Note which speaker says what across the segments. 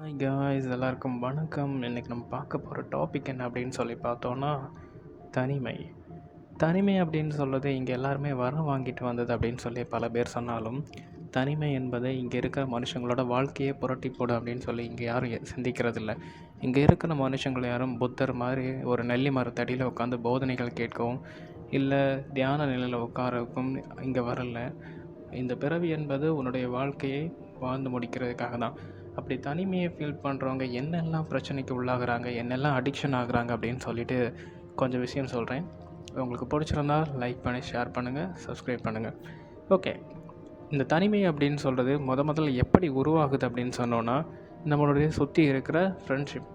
Speaker 1: Hi guys, எல்லாருக்கும் வணக்கம். இன்றைக்கி நம்ம பார்க்க போகிற டாபிக் என்ன அப்படின்னு சொல்லி பார்த்தோன்னா, தனிமை. தனிமை அப்படின்னு சொல்கிறது இங்கே எல்லாருமே வரம் வாங்கிட்டு வந்தது அப்படின்னு சொல்லி பல பேர் சொன்னாலும், தனிமை என்பது இங்கே இருக்கிற மனுஷங்களோட வாழ்க்கையே புரட்டி போடும் அப்படின்னு சொல்லி இங்கே யாரும் சிந்திக்கிறதில்ல. இங்கே இருக்கிற மனுஷங்கள் யாரும் புத்தர் மாதிரி ஒரு நெல்லி மரத்தடியில் உட்காந்து போதனைகள் கேட்கவும் இல்லை தியான நிலையில் உட்காரவும் இங்கே வரல. இந்த பிறவி என்பது உன்னுடைய வாழ்க்கையை வாழ்ந்து முடிக்கிறதுக்காக தான். அப்படி தனிமையை ஃபீல் பண்ணுறவங்க என்னெல்லாம் பிரச்சனைக்கு உள்ளாகிறாங்க, என்னெல்லாம் அடிக்ஷன் ஆகுறாங்க அப்படின்னு சொல்லிட்டு கொஞ்சம் விஷயம் சொல்கிறேன். உங்களுக்கு பிடிச்சிருந்தா லைக் பண்ணி ஷேர் பண்ணுங்கள், சப்ஸ்கிரைப் பண்ணுங்கள். ஓகே, இந்த தனிமை அப்படின்னு சொல்கிறது முதல்ல எப்படி உருவாகுது அப்படின்னு சொன்னோன்னா, நம்மளுடைய சுற்றி இருக்கிற ஃப்ரெண்ட்ஷிப்,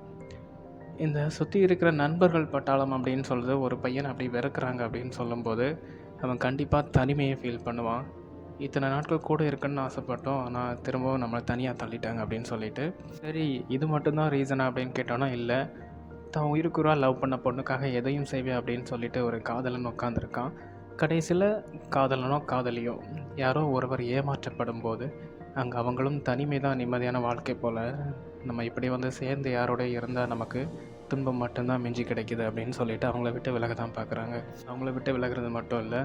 Speaker 1: இந்த சுற்றி இருக்கிற நண்பர்கள் பட்டாளம் அப்படின்னு சொல்கிறது ஒரு பையனை அப்படி வெறுக்கிறாங்க அப்படின்னு சொல்லும்போது அவன் கண்டிப்பாக தனிமையை ஃபீல் பண்ணுவான். இத்தனை நாட்கள் கூட இருக்குன்னு ஆசைப்பட்டோம், ஆனால் திரும்பவும் நம்மளை தனியாக தள்ளிட்டாங்க அப்படின்னு சொல்லிட்டு. சரி, இது மட்டும்தான் ரீசனா அப்படின்னு கேட்டோன்னா இல்லை. தான் உயிருக்குறா லவ் பண்ண பொண்ணுக்காக எதையும் செய்வேன் அப்படின்னு சொல்லிட்டு ஒரு காதலன் உட்காந்துருக்கான். கடைசியில் காதலனோ காதலியோ யாரோ ஒருவர் ஏமாற்றப்படும் போது அங்கே அவங்களும் தனிமை தான் நிம்மதியான வாழ்க்கை போல், நம்ம இப்படி வந்து சேர்ந்து யாரோட இருந்தால் நமக்கு துன்பம் மட்டும்தான் மிஞ்சி கிடைக்குது அப்படின்னு சொல்லிட்டு அவங்கள விட்டு விலக தான் பார்க்குறாங்க. அவங்கள விட்டு விலகிறது மட்டும் இல்லை,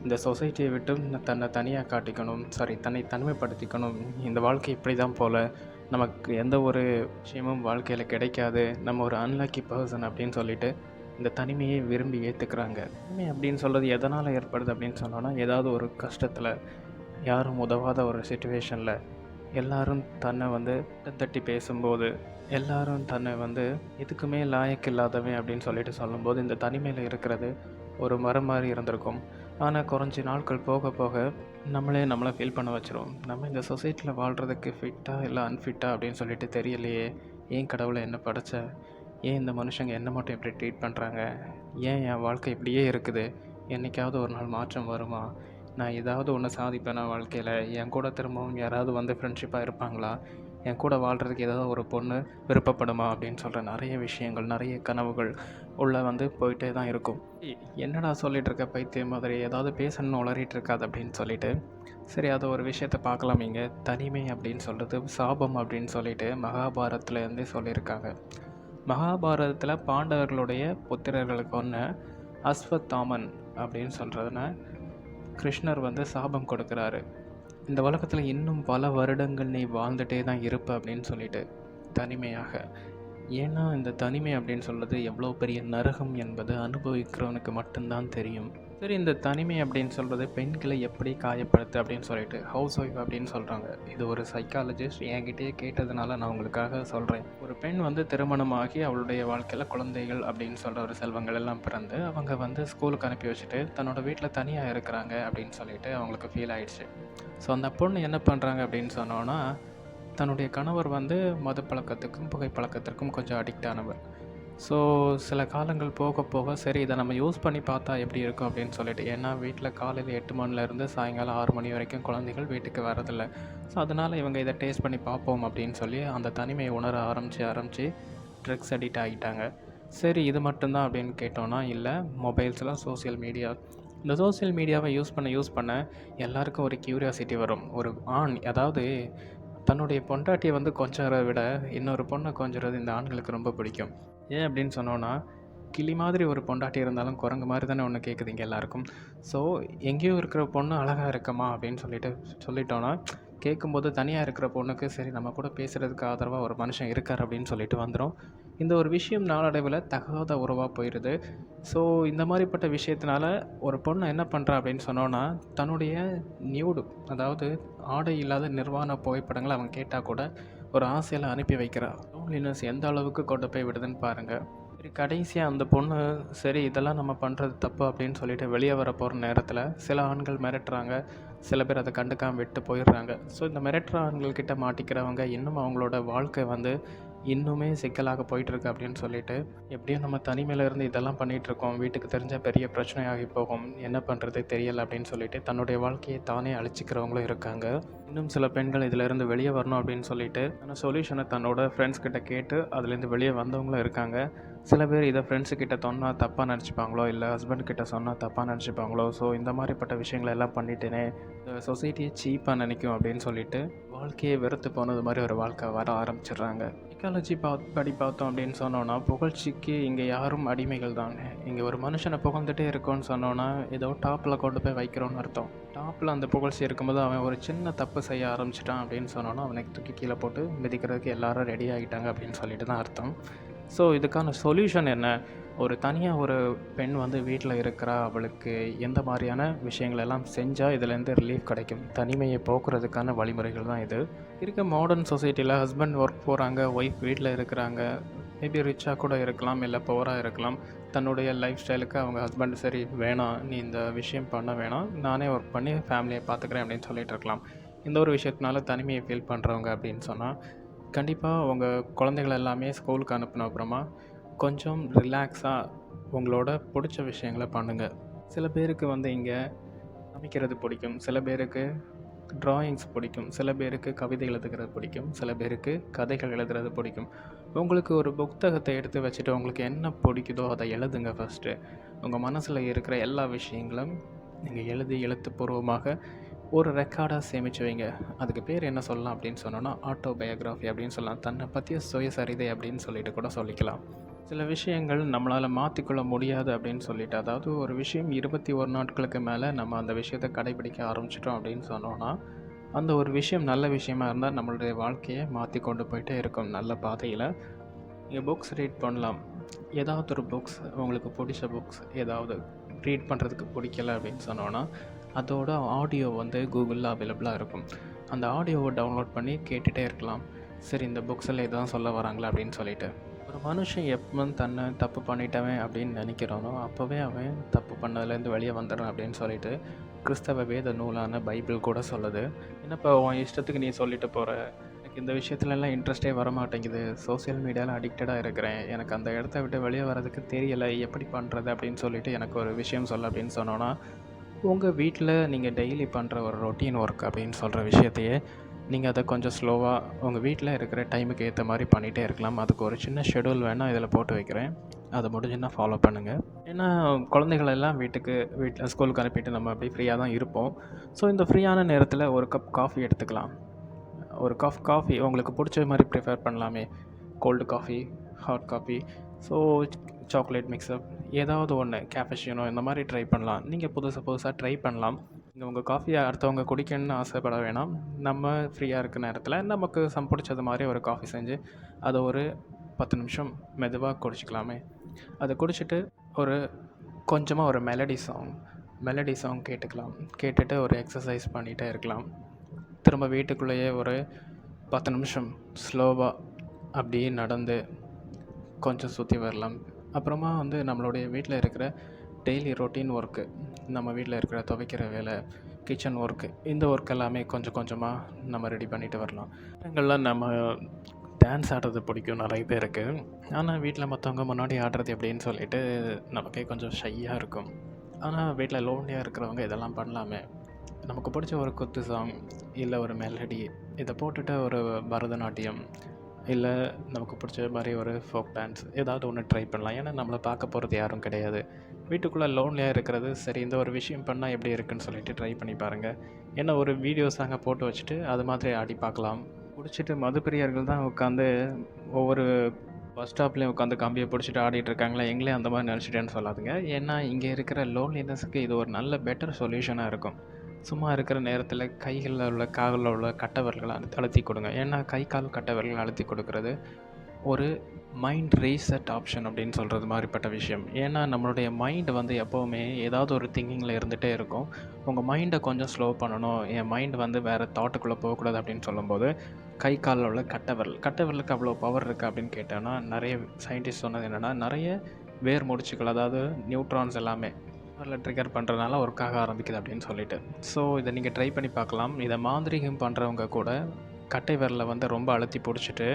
Speaker 1: இந்த சொசைட்டியை விட்டு தன்னை தனியாக காட்டிக்கணும், தன்னை தனிமைப்படுத்திக்கணும். இந்த வாழ்க்கை இப்படி தான் போல், நமக்கு எந்த ஒரு விஷயமும் வாழ்க்கையில் கிடைக்காது, நம்ம ஒரு அன்லக்கி பர்சன் அப்படின்னு சொல்லிட்டு இந்த தனிமையை விரும்பி ஏற்றுக்கிறாங்க. தனிமை அப்படின்னு சொல்கிறது எதனால் ஏற்படுது அப்படின்னு சொன்னோன்னா, ஏதாவது ஒரு கஷ்டத்தில், யாரும் உதவாத ஒரு சுச்சுவேஷனில், எல்லாரும் தன்னை வந்து தட்டி பேசும்போது, எல்லாரும் தன்னை வந்து எதுக்குமே லாயக்கு இல்லாதவன் அப்படின்னு சொல்லிட்டு சொல்லும்போது இந்த தனிமையில் இருக்கிறது ஒரு மரம் மாதிரி இருந்திருக்கும். ஆனால் குறைஞ்சி நாட்கள் போக போக நம்மளை ஃபீல் பண்ண வச்சிரும். நம்ம இந்த சொசைட்டியில் வாழ்கிறதுக்கு ஃபிட்டாக இல்லை அன்ஃபிட்டாக அப்படின்னு சொல்லிட்டு தெரியலையே, ஏன் கடவுளை என்ன படைச்ச, ஏன் இந்த மனுஷங்க என்ன மட்டும் இப்படி ட்ரீட் பண்ணுறாங்க, ஏன் என் வாழ்க்கை இப்படியே இருக்குது, என்றைக்காவது ஒரு நாள் மாற்றம் வருமா, நான் ஏதாவது ஒன்று சாதிப்பேனா வாழ்க்கையில், என் கூட திரும்பவும் யாராவது வந்து ஃப்ரெண்ட்ஷிப்பாக இருப்பாங்களா, என் கூட வாழ்கிறதுக்கு ஏதாவது ஒரு பொண்ணு விருப்பப்படுமா அப்படின்னு சொல்கிற நிறைய விஷயங்கள், நிறைய கனவுகள் உள்ளே வந்து போயிட்டே தான் இருக்கும். என்னடா சொல்லிகிட்டு இருக்க பைத்தியம் மாதிரி, ஏதாவது பேசணும்னு உளறிட்டு இருக்காது அப்படின்னு சொல்லிட்டு, சரி அதை ஒரு விஷயத்தை பார்க்கலாம். இங்கே தனிமை அப்படின்னு சொல்கிறது சாபம் அப்படின்னு சொல்லிட்டு மகாபாரதத்துலேருந்தே சொல்லியிருக்காங்க. மகாபாரதத்தில் பாண்டவர்களுடைய புத்திரர்களுக்கு ஒன்று அஸ்வத்தாமன் அப்படின்னு சொல்கிறதுனா கிருஷ்ணர் வந்து சாபம் கொடுக்குறாரு. இந்த உலகத்தில் இன்னும் பல வருடங்கள் நீ வாழ்ந்துட்டே தான் இருப்ப அப்படின்னு சொல்லிட்டு, தனிமையாக. ஏன்னா இந்த தனிமை அப்படின்னு சொல்கிறது எவ்வளோ பெரிய நரகம் என்பது அனுபவிக்கிறவனுக்கு மட்டும்தான் தெரியும். சரி, இந்த தனிமை அப்படின்னு சொல்கிறது பெண்களை எப்படி காயப்படுத்து அப்படின்னு சொல்லிட்டு ஹவுஸ் ஒய்ஃப் அப்படின்னு சொல்கிறாங்க. இது ஒரு சைக்காலஜிஸ்ட் என்கிட்டயே கேட்டதுனால நான் உங்களுக்காக சொல்கிறேன். ஒரு பெண் வந்து திருமணமாகி அவளுடைய வாழ்க்கையில் குழந்தைகள் அப்படின்னு சொல்கிற ஒரு செல்வங்கள் எல்லாம் பிறந்து அவங்க வந்து ஸ்கூலுக்கு அனுப்பி வச்சுட்டு தன்னோட வீட்டில் தனியாக இருக்கிறாங்க அப்படின்னு சொல்லிட்டு அவங்களுக்கு ஃபீல் ஆயிடுச்சு. ஸோ அந்த பொண்ணு என்ன பண்ணுறாங்க அப்படின்னு சொன்னோன்னா, தன்னுடைய கணவர் வந்து மது பழக்கத்துக்கும் புகைப்பழக்கத்திற்கும் கொஞ்சம் அடிக்ட் ஆனவர். ஸோ சில காலங்கள் போக போக சரி இதை நம்ம யூஸ் பண்ணி பார்த்தா எப்படி இருக்கும் அப்படின்னு சொல்லிட்டு, ஏன்னா வீட்டில் காலையில் 8 மணிலேருந்து சாயங்காலம் 6 மணி வரைக்கும் குழந்தைகள் வீட்டுக்கு வரதில்லை. ஸோ அதனால் இவங்க இதை டேஸ்ட் பண்ணி பார்ப்போம் அப்படின்னு சொல்லி அந்த தனிமையை உணர ஆரம்பித்து ட்ரக்ஸ் அடிக்ட் ஆகிட்டாங்க. சரி, இது மட்டும்தான் அப்படின்னு கேட்டோன்னா இல்லை, மொபைல்ஸில் சோசியல் மீடியா, இந்த சோசியல் மீடியாவை யூஸ் பண்ண எல்லாருக்கும் ஒரு க்யூரியாசிட்டி வரும். ஒரு ஆண், அதாவது தன்னுடைய பொண்டாட்டியை வந்து கொஞ்சறதை விட இன்னொரு பொண்ணை கொஞ்சறது இந்த ஆண்களுக்கு ரொம்ப பிடிக்கும். ஏன் அப்படின்னு சொன்னோன்னா, கிளி மாதிரி ஒரு பொண்டாட்டி இருந்தாலும் குரங்கு மாதிரி தானே ஒன்று கேட்குது இங்கே எல்லாருக்கும். ஸோ எங்கேயோ இருக்கிற பொண்ணு அழகாக இருக்கமா அப்படின்னு சொல்லிட்டோன்னா, கேட்கும்போது தனியாக இருக்கிற பொண்ணுக்கு சரி நம்ம கூட பேசுகிறதுக்கு ஆதரவாக ஒரு மனுஷன் இருக்கார் அப்படின்னு சொல்லிட்டு வந்துடும். இந்த ஒரு விஷயம் நாளடைவில் தகாத உறவாக போயிடுது. ஸோ இந்த மாதிரிப்பட்ட விஷயத்தினால ஒரு பொண்ணு என்ன பண்ணுறா அப்படின்னு சொன்னோன்னா, தன்னுடைய நியூடு, அதாவது ஆடை இல்லாத நிர்வாண புகைப்படங்களை அவன் கேட்டால் கூட ஒரு ஆசையில் அனுப்பி வைக்கிறா. லோன்லினஸ் எந்த அளவுக்கு கொண்டு போய் விடுதுன்னு பாருங்கள். சரி, கடைசியாக அந்த பொண்ணு சரி இதெல்லாம் நம்ம பண்ணுறது தப்பு அப்படின்னு சொல்லிட்டு வெளியே வர போகிற நேரத்தில் சில ஆண்கள் மிரட்டுறாங்க, சில பேர் அதை கண்டுக்காமல் விட்டு போயிடுறாங்க. ஸோ இந்த மிரட்டுற ஆண்கள்கிட்ட மாட்டிக்கிறவங்க இன்னும் அவங்களோட வாழ்க்கை வந்து இன்னுமே சிக்கலாக போயிட்டுருக்கு அப்படின்னு சொல்லிட்டு, எப்படியும் நம்ம தனிமையில் இருந்து இதெல்லாம் பண்ணிகிட்ருக்கோம், வீட்டுக்கு தெரிஞ்சால் பெரிய பிரச்சனையாகி போகும், என்ன பண்ணுறது தெரியலை அப்படின்னு சொல்லிட்டு தன்னுடைய வாழ்க்கையை தானே அழிச்சிக்கிறவங்களும் இருக்காங்க. இன்னும் சில பெண்கள் இதிலேருந்து வெளியே வரணும் அப்படின்னு சொல்லிட்டு அந்த சொல்யூஷனை தன்னோட ஃப்ரெண்ட்ஸ் கிட்ட கேட்டு அதுலேருந்து வெளியே வந்தவங்களும் இருக்காங்க. சில பேர் இதை ஃப்ரெண்ட்ஸுக்கிட்ட சொன்னால் தப்பாக நினச்சிப்பாங்களோ, இல்லை ஹஸ்பண்ட் கிட்ட சொன்னால் தப்பாக நினச்சிப்பாங்களோ, ஸோ இந்த மாதிரிப்பட்ட விஷயங்களை எல்லாம் பண்ணிட்டேனே இந்த சொசைட்டியே சீப்பாக நினைக்கும் அப்படின்னு சொல்லிட்டு வாழ்க்கையே வெறுத்து போனது மாதிரி ஒரு வாழ்க்கை வர ஆரம்பிச்சிடுறாங்க. சைக்காலஜி படி பார்த்தோம் அப்படின்னு சொன்னோன்னா, புகழ்ச்சிக்கு இங்கே யாரும் அடிமைகள் தாங்க. இங்கே ஒரு மனுஷனை புகழ்ந்துட்டே இருக்கோன்னு சொன்னோன்னா ஏதோ டாப்பில் கொண்டு போய் வைக்கிறோன்னு அர்த்தம். டாப்பில் அந்த புகழ்ச்சி இருக்கும்போது அவன் ஒரு சின்ன தப்பு செய்ய ஆரம்பிச்சிட்டான் அப்படின்னு சொன்னோன்னா அவனுக்கு தூக்கி கீழே போட்டு மிதிக்கிறதுக்கு எல்லாரும் ரெடி ஆகிட்டாங்க அப்படின்னு சொல்லிட்டு தான் அர்த்தம். ஸோ இதுக்கான சொல்யூஷன் என்ன? ஒரு தனியாக ஒரு பெண் வந்து வீட்டில் இருக்கிறா, அவளுக்கு எந்த மாதிரியான விஷயங்கள் எல்லாம் செஞ்சால் இதுலேருந்து ரிலீஃப் கிடைக்கும், தனிமையை போக்குறதுக்கான வழிமுறைகள் தான் இது. இருக்க மாடர்ன் சொசைட்டியில் ஹஸ்பண்ட் ஒர்க் போகிறாங்க, ஒய்ஃப் வீட்டில் இருக்கிறாங்க. மேபி ரிச்சாக கூட இருக்கலாம், இல்லை புவராக இருக்கலாம். தன்னுடைய லைஃப் ஸ்டைலுக்கு அவங்க ஹஸ்பண்ட் சரி வேணாம், நீ இந்த விஷயம் பண்ண வேணாம், நானே ஒர்க் பண்ணி ஃபேமிலியை பார்த்துக்கிறேன் அப்படின்னு சொல்லிட்டு இருக்கலாம். இந்த ஒரு விஷயத்தினால தனிமையை ஃபீல் பண்ணுறவங்க அப்படின்னு சொன்னால், கண்டிப்பாக உங்கள் குழந்தைகள் எல்லாமே ஸ்கூலுக்கு அனுப்பின அப்புறமா கொஞ்சம் ரிலாக்ஸாக உங்களோட பிடிச்ச விஷயங்களை பண்ணுங்கள். சில பேருக்கு வந்து இங்கே சமைக்கிறது பிடிக்கும், சில பேருக்கு ட்ராயிங்ஸ் பிடிக்கும், சில பேருக்கு கவிதை எழுதுகிறது பிடிக்கும், சில பேருக்கு கதைகள் எழுதுறது பிடிக்கும். உங்களுக்கு ஒரு புத்தகத்தை எடுத்து வச்சுட்டு உங்களுக்கு என்ன பிடிக்குதோ அதை எழுதுங்க. ஃபஸ்ட்டு உங்கள் மனசில் இருக்கிற எல்லா விஷயங்களும் நீங்கள் எழுதி எழுத்துப்பூர்வமாக ஒரு ரெக்கார்டாக சேமித்து வைங்க. அதுக்கு பேர் என்ன சொல்லலாம் அப்படின்னு சொன்னோன்னா, ஆட்டோபயோகிராஃபி அப்படின்னு சொல்லலாம். தன்னை பற்றிய சுயசரிதை அப்படின்னு சொல்லிட்டு கூட சொல்லிக்கலாம். சில விஷயங்கள் நம்மளால் மாற்றிக்கொள்ள முடியாது அப்படின்னு சொல்லிட்டு, அதாவது ஒரு விஷயம் 21 நாட்களுக்கு மேலே நம்ம அந்த விஷயத்தை கடைபிடிக்க ஆரம்பிச்சிட்டோம் அப்படின்னு சொன்னோன்னா, அந்த ஒரு விஷயம் நல்ல விஷயமா இருந்தால் நம்மளுடைய வாழ்க்கையை மாற்றி கொண்டு போயிட்டே இருக்கும் நல்ல பாதையில். நீங்கள் புக்ஸ் ரீட் பண்ணலாம். ஏதாவது ஒரு புக்ஸ் உங்களுக்கு பிடிச்ச புக்ஸ் ஏதாவது ரீட் பண்ணுறதுக்கு பிடிக்கல அப்படின்னு சொன்னோன்னா, அதோட ஆடியோ வந்து கூகுளில் அவைலபிளாக இருக்கும். அந்த ஆடியோவை டவுன்லோட் பண்ணி கேட்டுகிட்டே இருக்கலாம். சரி, இந்த புக்ஸில் இதுதான் சொல்ல வராங்களா அப்படின்னு சொல்லிட்டு. ஒரு மனுஷன் எப்போ தன்னை தப்பு பண்ணிட்டவன் அப்படின்னு நினைக்கிறானோ அப்போவே அவன் தப்பு பண்ணதுலேருந்து வெளியே வந்துடுறான் அப்படின்னு சொல்லிட்டு கிறிஸ்தவ வேத நூலான பைபிள் கூட சொல்லுது. என்னப்பா உன் இஷ்டத்துக்கு நீ சொல்லிட்டு போகிற, எனக்கு இந்த விஷயத்துலலாம் இன்ட்ரெஸ்டே வர மாட்டேங்குது, சோசியல் மீடியாவில் அடிக்டடாக இருக்கிறேன், எனக்கு அந்த இடத்த விட்டு வெளியே வர்றதுக்கு தெரியலை, எப்படி பண்ணுறது அப்படின்னு சொல்லிட்டு எனக்கு ஒரு விஷயம் சொல்ல அப்படின்னு சொன்னோன்னா, உங்கள் வீட்டில் நீங்கள் டெய்லி பண்ணுற ஒரு ரொட்டீன் ஒர்க் அப்படின்னு சொல்கிற விஷயத்தையே நீங்கள் அதை கொஞ்சம் ஸ்லோவாக உங்கள் வீட்டில் இருக்கிற டைமுக்கு ஏற்ற மாதிரி பண்ணிகிட்டே இருக்கலாம். அதுக்கு ஒரு சின்ன ஷெடியூல் வேணால் இதில் போட்டு வைக்கிறேன், அதை முடிஞ்சுன்னா ஃபாலோ பண்ணுங்கள். ஏன்னா குழந்தைகளெல்லாம் வீட்டில் ஸ்கூலுக்கு அனுப்பிட்டு நம்ம அப்படி ஃப்ரீயாக தான் இருப்போம். ஸோ இந்த ஃப்ரீயான நேரத்தில் ஒரு கப் காஃபி எடுத்துக்கலாம். ஒரு கப் காஃபி உங்களுக்கு பிடிச்ச மாதிரி ப்ரிஃபர் பண்ணலாமே. Cold coffee, hot coffee, so chocolate mix up, ஏதாவது ஒன்று, கேப்பச்சினோ, இந்த மாதிரி ட்ரை பண்ணலாம். நீங்கள் புதுசாக ட்ரை பண்ணலாம். நீங்கள் உங்கள் காஃபியை அடுத்தவங்க குடிக்கணும்னு ஆசைப்பட வேணாம். நம்ம ஃப்ரீயாக இருக்க நேரத்தில் நமக்கு பிடிச்சது மாதிரி ஒரு காஃபி செஞ்சு அதை ஒரு 10 நிமிஷம் மெதுவாக குடிச்சிக்கலாமே. அதை குடிச்சிட்டு ஒரு கொஞ்சமாக ஒரு மெலடி சாங் கேட்டுக்கலாம். கேட்டுட்டு ஒரு எக்ஸசைஸ் பண்ணிகிட்டே இருக்கலாம். திரும்ப வீட்டுக்குள்ளேயே ஒரு 10 நிமிஷம் ஸ்லோவாக அப்படியே நடந்து கொஞ்சம் சுற்றி வரலாம். அப்புறமா வந்து நம்மளுடைய வீட்டில் இருக்கிற டெய்லி ரொட்டீன் ஒர்க்கு, நம்ம வீட்டில் இருக்கிற துவைக்கிற வேலை, கிச்சன் ஒர்க்கு, இந்த ஒர்க் எல்லாமே கொஞ்சம் கொஞ்சமாக நம்ம ரெடி பண்ணிட்டு வரலாம். இடங்கள்லாம் நம்ம டான்ஸ் ஆடுறது பிடிக்கும் நிறைய பேருக்கு. ஆனால் வீட்டில் மற்றவங்க முன்னாடி ஆடுறது எப்படின்னு சொல்லிட்டு நமக்கே கொஞ்சம் ஷையாக இருக்கும். ஆனால் வீட்டில் லோன்லியாக இருக்கிறவங்க இதெல்லாம் பண்ணலாமே. நமக்கு பிடிச்ச ஒரு குத்து சாங், இல்லை ஒரு மெலடி, இதை போட்டுட்டு ஒரு பரதநாட்டியம், இல்லை நமக்கு பிடிச்ச மாதிரி ஒரு ஃபோக் டான்ஸ், ஏதாவது ஒன்று ட்ரை பண்ணலாம். ஏன்னா நம்மளை பார்க்க போகிறது யாரும் கிடையாது. வீட்டுக்குள்ளே லோன்லியாக இருக்கிறது சரி, இந்த ஒரு விஷயம் பண்ணால் எப்படி இருக்குன்னு சொல்லிட்டு ட்ரை பண்ணி பாருங்கள். ஏன்னா ஒரு வீடியோ சாங்கை போட்டு வச்சுட்டு அது மாதிரி ஆடி பார்க்கலாம். பிடிச்சிட்டு மதுப்பிரியர்கள் தான் உட்காந்து ஒவ்வொரு பஸ் ஸ்டாப்லேயும் உட்காந்து கம்பியை பிடிச்சிட்டு ஆடிட்டு இருக்காங்களா, எங்களே அந்த மாதிரி நினச்சிட்டேன்னு சொல்லாதுங்க. ஏன்னா இங்கே இருக்கிற லோன்லினஸுக்கு இது ஒரு நல்ல பெட்டர் சொல்யூஷனாக இருக்கும். சும்மா இருக்கிற நேரத்தில் கைகளில் உள்ள காலில் உள்ள கட்டவர்களை அழுத்தி கொடுங்க. ஏன்னா கை கால் கட்டவர்கள் அழுத்தி கொடுக்கறது ஒரு மைண்ட் ரீசெட் ஆப்ஷன் அப்படின்னு சொல்கிறது மாதிரிப்பட்ட விஷயம். ஏன்னா நம்மளுடைய மைண்டு வந்து எப்போவுமே ஏதாவது ஒரு திங்கிங்கில் இருந்துகிட்டே இருக்கும். உங்கள் மைண்டை கொஞ்சம் ஸ்லோ பண்ணணும், என் மைண்டு வந்து வேறு தாட்டுக்குள்ளே போகக்கூடாது அப்படின்னு சொல்லும்போது கை காலில் உள்ள கட்டவர்களுக்கு அவ்வளோ பவர் இருக்குது அப்படின்னு கேட்டோன்னா, நிறைய சயின்டிஸ்ட் சொன்னது என்னென்னா, நிறைய வேர் முடிச்சுக்கள், அதாவது நியூட்ரான்ஸ் எல்லாமே அதில் ட்ரிகர் பண்ணுறதுனால ஒர்க்காக ஆரம்பிக்குது அப்படின்னு சொல்லிட்டு. ஸோ இதை நீங்கள் ட்ரை பண்ணி பார்க்கலாம். இதை மாந்திரீகம் பண்ணுறவங்க கூட கட்டை விரலை வந்து ரொம்ப அழுத்தி பிடிச்சிட்டு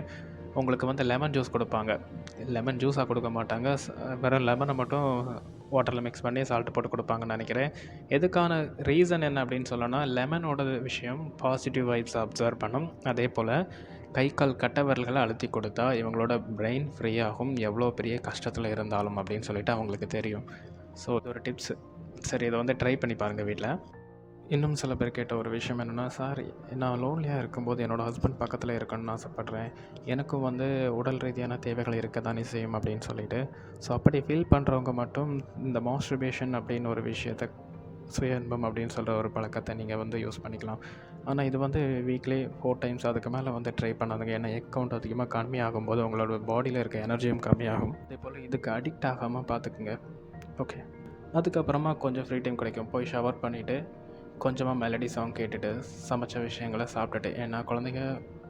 Speaker 1: உங்களுக்கு வந்து லெமன் ஜூஸ் கொடுப்பாங்க. லெமன் ஜூஸாக கொடுக்க மாட்டாங்க, வெறும் லெமனை மட்டும் வாட்டரில் மிக்ஸ் பண்ணி சால்ட்டு போட்டு கொடுப்பாங்கன்னு நினைக்கிறேன். எதுக்கான ரீசன் என்ன அப்படின்னு சொல்லணும்னா, லெமனோட விஷயம் பாசிட்டிவ் வைப்ஸ் அப்சர்வ் பண்ணும். அதே போல் கை கால் கட்டை விரல்களை அழுத்தி கொடுத்தா இவங்களோட பிரெயின் ஃப்ரீ ஆகும், எவ்வளோ பெரிய கஷ்டத்தில் இருந்தாலும் அப்படின்னு சொல்லிட்டு அவங்களுக்கு தெரியும். ஸோ இது ஒரு டிப்ஸு. சரி, இதை வந்து ட்ரை பண்ணி பாருங்கள் வீட்டில். இன்னும் சில பேர் கேட்ட ஒரு விஷயம் என்னென்னா, சார் நான் லோன்லியாக இருக்கும்போது என்னோடய ஹஸ்பண்ட் பக்கத்தில் இருக்கணும்னு ஆசைப்பட்றேன். எனக்கும் வந்து உடல் ரீதியான தேவைகள் இருக்க தானே செய்யும் அப்படின்னு சொல்லிட்டு. ஸோ அப்படி ஃபீல் பண்ணுறவங்க மட்டும் இந்த மாஸ்டர்பேஷன் அப்படின்னு ஒரு விஷயத்த சுய இன்பம் அப்படின்னு சொல்கிற ஒரு பழக்கத்தை நீங்கள் வந்து யூஸ் பண்ணிக்கலாம். ஆனால் இது வந்து வீக்லி 4 டைம்ஸ் அதுக்கு மேலே வந்து ட்ரை பண்ணாதுங்க. ஏன்னா எக் கவுண்ட் அதிகமாக கம்மியாகும்போது உங்களோட பாடியில் இருக்க எனர்ஜியும் கம்மியாகும். அதேபோல் இதுக்கு அடிக்ட் ஆகாமல் பார்த்துக்குங்க. ஓகே. அதுக்கப்புறமா கொஞ்சம் ஃப்ரீ டைம் கிடைக்கும். போய் ஷவர் பண்ணிவிட்டு கொஞ்சமாக மெலடி சாங் கேட்டுட்டு, சமைச்ச விஷயங்கள சாப்பிட்டுட்டு, ஏன்னா குழந்தைங்க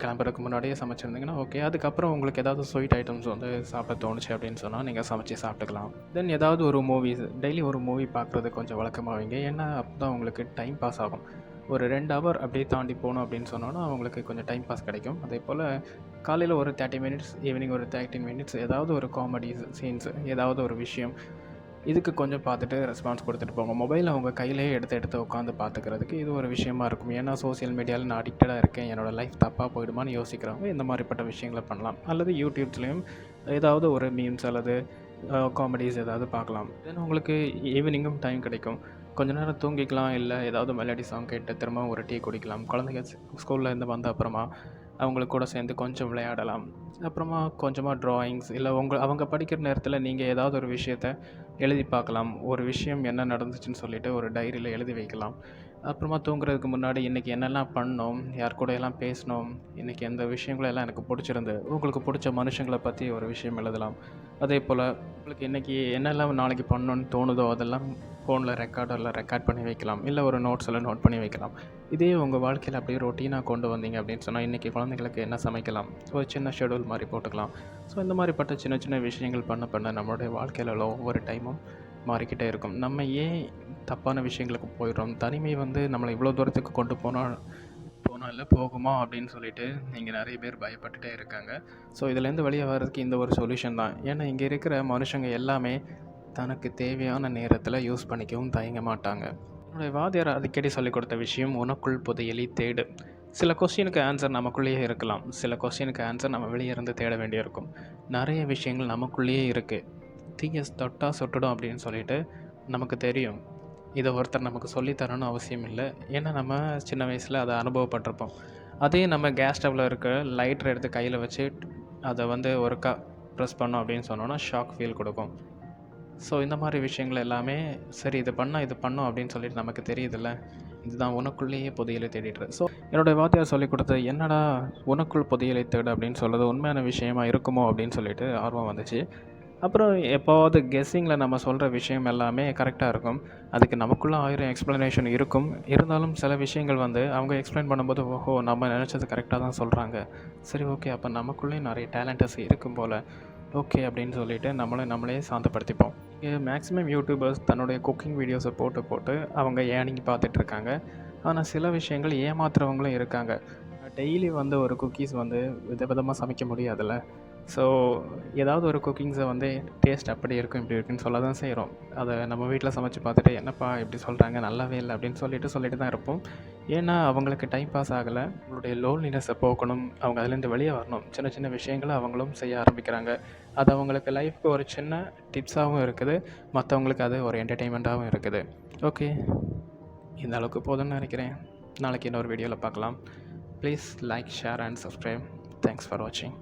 Speaker 1: கிளம்புறதுக்கு முன்னாடியே சமைச்சிருந்தீங்கன்னா ஓகே. அதுக்கப்புறம் உங்களுக்கு ஏதாவது ஸ்வீட் ஐட்டம்ஸ் வந்து சாப்பிட தோணுச்சு அப்படின்னு சொன்னால், நீங்கள் சமைச்சு சாப்பிட்டுக்கலாம். தென் ஏதாவது ஒரு மூவிஸ் டெய்லி ஒரு மூவி பார்க்குறது கொஞ்சம் வழக்கமா வைங்க. ஏன்னா அப்போ தான் உங்களுக்கு டைம் பாஸ் ஆகும். ஒரு 2 ஹவர் அப்படியே தாண்டி போகணும் அப்படின்னு சொன்னோன்னா, அவங்களுக்கு கொஞ்சம் டைம் பாஸ் கிடைக்கும். அதேபோல் காலையில் ஒரு 30 மினிட்ஸ், ஈவினிங் ஒரு 13 மினிட்ஸ் ஏதாவது ஒரு காமெடி சீன்ஸ், ஏதாவது ஒரு விஷயம் இதுக்கு கொஞ்சம் பார்த்துட்டு ரெஸ்பான்ஸ் கொடுத்துட்டு போங்க. மொபைலை அவங்க கையிலேயே எடுத்து உட்காந்து பார்த்துக்கிறதுக்கு இது ஒரு விஷயமா இருக்கும். ஏன்னா சோசியல் மீடியாவில் நான் அடிக்டடாக இருக்கேன், என்னோடய லைஃப் தப்பாக போயிடுமான்னு யோசிக்கிறவங்க இந்த மாதிரிப்பட்ட விஷயங்களை பண்ணலாம். அல்லது யூடியூப்ஸ்லேயும் ஏதாவது ஒரு மீம்ஸ் அல்லது காமெடிஸ் ஏதாவது பார்க்கலாம். தென் உங்களுக்கு ஈவினிங்கும் டைம் கிடைக்கும். கொஞ்ச நேரம் தூங்கிக்கலாம், இல்லை ஏதாவது மெலடி சாங் கேட்டு திரும்ப ஒரு டீ குடிக்கலாம். குழந்தைங்க ஸ்கூல்லேருந்து வந்த அப்புறமா அவங்களுக்கு கூட சேர்ந்து கொஞ்சம் விளையாடலாம். அப்புறமா கொஞ்சமாக ட்ராயிங்ஸ் இல்லை அவங்க படிக்கிற நேரத்தில் நீங்கள் ஏதாவது ஒரு விஷயத்த எழுதி பார்க்கலாம். ஒரு விஷயம் என்ன நடந்துச்சுன்னு சொல்லிவிட்டு ஒரு டைரியில் எழுதி வைக்கலாம். அப்புறமா தூங்குறதுக்கு முன்னாடி இன்றைக்கி என்னெல்லாம் பண்ணோம், யார் கூட எல்லாம் பேசினோம், இன்றைக்கி எந்த விஷயங்களும் எல்லாம் எனக்கு பிடிச்சிருந்து, உங்களுக்கு பிடிச்ச மனுஷங்களை பற்றி ஒரு விஷயம் எழுதலாம். அதே போல் உங்களுக்கு இன்றைக்கி என்னெல்லாம் நாளைக்கு பண்ணணுன்னு தோணுதோ அதெல்லாம் ஃபோனில் ரெக்கார்ட் பண்ணி வைக்கலாம். இல்லை ஒரு நோட்ஸில் நோட் பண்ணி வைக்கலாம். இதே உங்கள் வாழ்க்கையில் அப்படியே ரொட்டீனாக கொண்டு வந்தீங்க அப்படின்னு சொன்னால், இன்றைக்கி குழந்தைங்களுக்கு என்ன சமைக்கலாம், ஒரு சின்ன ஷெடியூல் மாதிரி போட்டுக்கலாம். ஸோ இந்த மாதிரிப்பட்ட சின்ன சின்ன விஷயங்கள் பண்ண நம்மளுடைய வாழ்க்கையில் ஒவ்வொரு டைமும் மாறிக்கிட்டே இருக்கும். நம்ம ஏன் தப்பான விஷயங்களுக்கு போயிடுறோம்? தனிமை வந்து நம்மளை இவ்வளோ தூரத்துக்கு கொண்டு போனால் இல்லை போகுமா அப்படின்னு சொல்லிட்டு இங்கே நிறைய பேர் பயப்பட்டுட்டே இருக்காங்க. ஸோ இதுலேருந்து வெளியே வர்றதுக்கு இந்த ஒரு சொல்யூஷன் தான். ஏன்னா இங்கே இருக்கிற மனுஷங்க எல்லாமே தனக்கு தேவையான நேரத்தில் யூஸ் பண்ணிக்கவும் தயங்க மாட்டாங்க. என்னுடைய வாத்தியார் அடிக்கடி சொல்லிக் கொடுத்த விஷயம், உனக்குள் புதையலை தேடு. சில கொஸ்டினுக்கு ஆன்சர் நமக்குள்ளேயே இருக்கலாம். சில கொஸ்டினுக்கு ஆன்சர் நம்ம வெளியே இருந்து தேட வேண்டியிருக்கும். நிறைய விஷயங்கள் நமக்குள்ளேயே இருக்குது. தீய தொட்டா சுட்டுடும் அப்படின்னு சொல்லிட்டு நமக்கு தெரியும். இதை ஒருத்தர் நமக்கு சொல்லித்தரணும்னு அவசியம் இல்லை. ஏன்னா நம்ம சின்ன வயசில் அதை அனுபவப்பட்டிருப்போம். அதே நம்ம கேஸ் ஸ்டவ்வில் இருக்க லைட்டரை எடுத்து கையில் வச்சு அதை வந்து ஒருக்கா ப்ரெஸ் பண்ணோம் அப்படின்னு சொன்னோன்னா ஷாக் ஃபீல் கொடுக்கும். ஸோ இந்த மாதிரி விஷயங்கள் எல்லாமே சரி இது பண்ணோம் அப்படின்னு சொல்லிட்டு நமக்கு தெரியுதுல்ல. இதுதான் உனக்குள்ளேயே புதையலை தேடிட்டு. ஸோ என்னுடைய வாத்தியார் சொல்லிக் கொடுத்தது, என்னடா உனக்குள் புதையலை தேடு அப்படின்னு சொல்கிறது உண்மையான விஷயமா இருக்குமோ அப்படின்னு சொல்லிட்டு ஆர்வம் வந்துச்சு. அப்புறம் எப்போவாவது கெஸ்ஸிங்கில் நம்ம சொல்கிற விஷயம் எல்லாமே கரெக்டாக இருக்கும். அதுக்கு நமக்குள்ளே 1000 எக்ஸ்ப்ளனேஷன் இருக்கும். இருந்தாலும் சில விஷயங்கள் வந்து அவங்க எக்ஸ்பிளைன் பண்ணும்போது, ஓஹோ நம்ம நினச்சது கரெக்டாக தான் சொல்கிறாங்க, சரி ஓகே அப்போ நமக்குள்ளேயும் நிறைய டேலண்டஸ் இருக்கும் போல், ஓகே அப்படின்னு சொல்லிட்டு நம்மளே சாந்தப்படுத்திப்போம். இங்கே மேக்ஸிமம் யூடியூபர்ஸ் தன்னுடைய குக்கிங் வீடியோஸை போட்டு அவங்க ஏர்னிங் பார்த்துட்ருக்காங்க. ஆனால் சில விஷயங்கள் ஏமாத்துறவங்களும் இருக்காங்க. டெய்லி வந்து ஒரு குக்கீஸ் வந்து விதவிதமாக சமைக்க முடியாதுல்ல. ஸோ ஏதாவது ஒரு குக்கிங்ஸை வந்து டேஸ்ட் அப்படி இருக்கும் இப்படி இருக்குன்னு சொல்ல தான் செய்கிறோம். அதை நம்ம வீட்டில் சமைச்சு பார்த்துட்டு என்னப்பா இப்படி சொல்கிறாங்க நல்லாவே இல்லை அப்படின்னு சொல்லிட்டு தான் இருப்போம். ஏன்னா அவங்களுக்கு டைம் பாஸ் ஆகலை. அவங்களுடைய லோன்லினஸை போக்கணும், அவங்க அதுலேருந்து வெளியே வரணும். சின்ன சின்ன விஷயங்களை அவங்களும் செய்ய ஆரம்பிக்கிறாங்க. அது அவங்களுக்கு லைஃப்க்கு ஒரு சின்ன டிப்ஸாகவும் இருக்குது, மற்றவங்களுக்கு அது ஒரு என்டர்டெயின்மெண்ட்டாகவும் இருக்குது. ஓகே, இந்த அளவுக்கு போதும்னு நினைக்கிறேன். நாளைக்கு இன்னொரு வீடியோவில் பார்க்கலாம். Please like, share and subscribe. Thanks for வாட்சிங்.